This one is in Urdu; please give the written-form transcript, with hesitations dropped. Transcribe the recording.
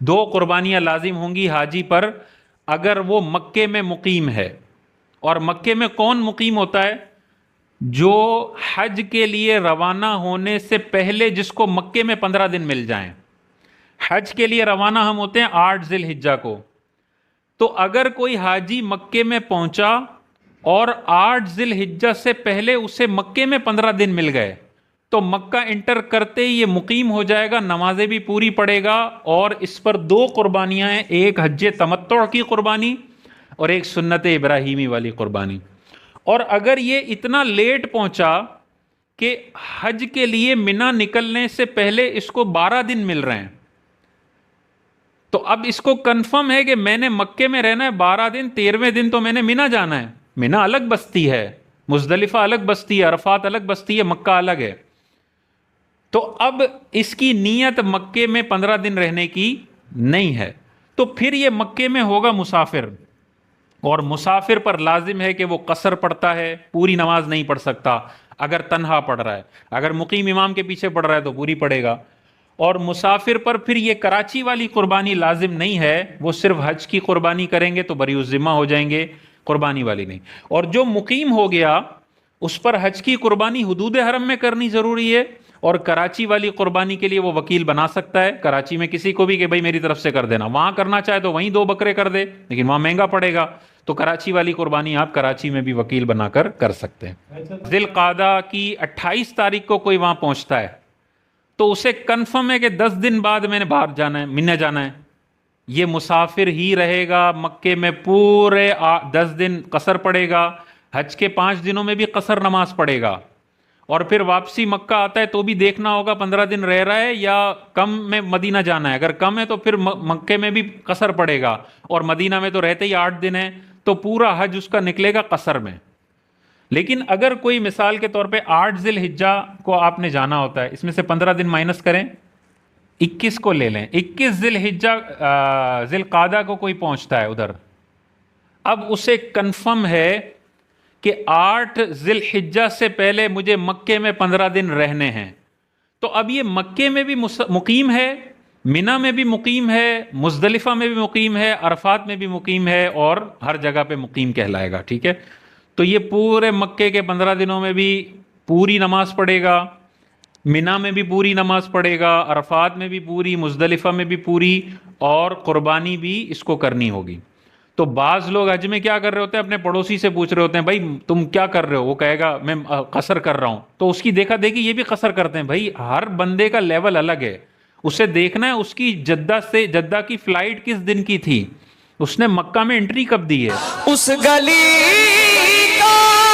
دو قربانیاں لازم ہوں گی حاجی پر اگر وہ مکے میں مقیم ہے. اور مکے میں کون مقیم ہوتا ہے؟ جو حج کے لیے روانہ ہونے سے پہلے جس کو مکے میں 15 دن مل جائیں. حج کے لیے روانہ ہم ہوتے ہیں 8 ذی الحجہ کو. تو اگر کوئی حاجی مکے میں پہنچا اور 8 ذی الحجہ سے پہلے اسے مکے میں 15 دن مل گئے تو مکہ انٹر کرتے ہی یہ مقیم ہو جائے گا، نمازیں بھی پوری پڑے گا. اور اس پر دو قربانیاں ہیں، ایک حج تمتع کی قربانی اور ایک سنت ابراہیمی والی قربانی. اور اگر یہ اتنا لیٹ پہنچا کہ حج کے لیے منا نکلنے سے پہلے اس کو 12 دن مل رہے ہیں، تو اب اس کو کنفرم ہے کہ میں نے مکے میں رہنا ہے 12 دن، 13ویں دن تو میں نے منا جانا ہے. منا الگ بستی ہے، مزدلفہ الگ بستی ہے، عرفات الگ بستی ہے، مکہ الگ ہے. تو اب اس کی نیت مکے میں 15 دن رہنے کی نہیں ہے، تو پھر یہ مکے میں ہوگا مسافر. اور مسافر پر لازم ہے کہ وہ قصر پڑھتا ہے، پوری نماز نہیں پڑھ سکتا اگر تنہا پڑھ رہا ہے. اگر مقیم امام کے پیچھے پڑھ رہا ہے تو پوری پڑھے گا. اور مسافر پر پھر یہ کراچی والی قربانی لازم نہیں ہے، وہ صرف حج کی قربانی کریں گے تو بری الذمہ ہو جائیں گے، قربانی والی نہیں. اور جو مقیم ہو گیا اس پر حج کی قربانی حدود حرم میں کرنی ضروری ہے، اور کراچی والی قربانی کے لیے وہ وکیل بنا سکتا ہے کراچی میں کسی کو بھی کہ بھائی میری طرف سے کر دینا. وہاں کرنا چاہے تو وہیں 2 بکرے کر دے، لیکن وہاں مہنگا پڑے گا. تو کراچی والی قربانی آپ کراچی میں بھی وکیل بنا کر سکتے ہیں. ذی القعدہ کی 28 تاریخ کو کوئی وہاں پہنچتا ہے تو اسے کنفرم ہے کہ 10 دن بعد میں نے باہر جانا ہے، منہ جانا ہے. یہ مسافر ہی رہے گا مکے میں پورے 10 دن، قصر پڑے گا. حج کے 5 دنوں میں بھی قصر نماز پڑے گا. اور پھر واپسی مکہ آتا ہے تو بھی دیکھنا ہوگا 15 دن رہ رہا ہے یا کم میں مدینہ جانا ہے. اگر کم ہے تو پھر مکے میں بھی قصر پڑے گا، اور مدینہ میں تو رہتے ہی 8 دن ہے تو پورا حج اس کا نکلے گا قصر میں. لیکن اگر کوئی مثال کے طور پہ 8 ذی الحجہ کو آپ نے جانا ہوتا ہے، اس میں سے 15 دن مائنس کریں، 21 کو لے لیں. 21 ذی الحجہ ذی القعدہ کو کوئی پہنچتا ہے ادھر، اب اسے کنفرم ہے کہ 8 ذی الحجہ سے پہلے مجھے مکے میں 15 دن رہنے ہیں. تو اب یہ مکے میں بھی مقیم ہے، منا میں بھی مقیم ہے، مزدلفہ میں بھی مقیم ہے، عرفات میں بھی مقیم ہے، اور ہر جگہ پہ مقیم کہلائے گا. ٹھیک ہے، تو یہ پورے مکے کے 15 دنوں میں بھی پوری نماز پڑھے گا، منا میں بھی پوری نماز پڑھے گا، عرفات میں بھی پوری، مزدلفہ میں بھی پوری، اور قربانی بھی اس کو کرنی ہوگی. تو بعض لوگ حج میں کیا کر رہے ہوتے ہیں، اپنے پڑوسی سے پوچھ رہے ہوتے ہیں بھائی تم کیا کر رہے ہو، وہ کہے گا میں قصر کر رہا ہوں، تو اس کی دیکھا دیکھی یہ بھی قصر کرتے ہیں. بھائی ہر بندے کا لیول الگ ہے، اسے دیکھنا ہے اس کی جدہ کی فلائٹ کس دن کی تھی، اس نے مکہ میں انٹری کب دی ہے. اس گلی کا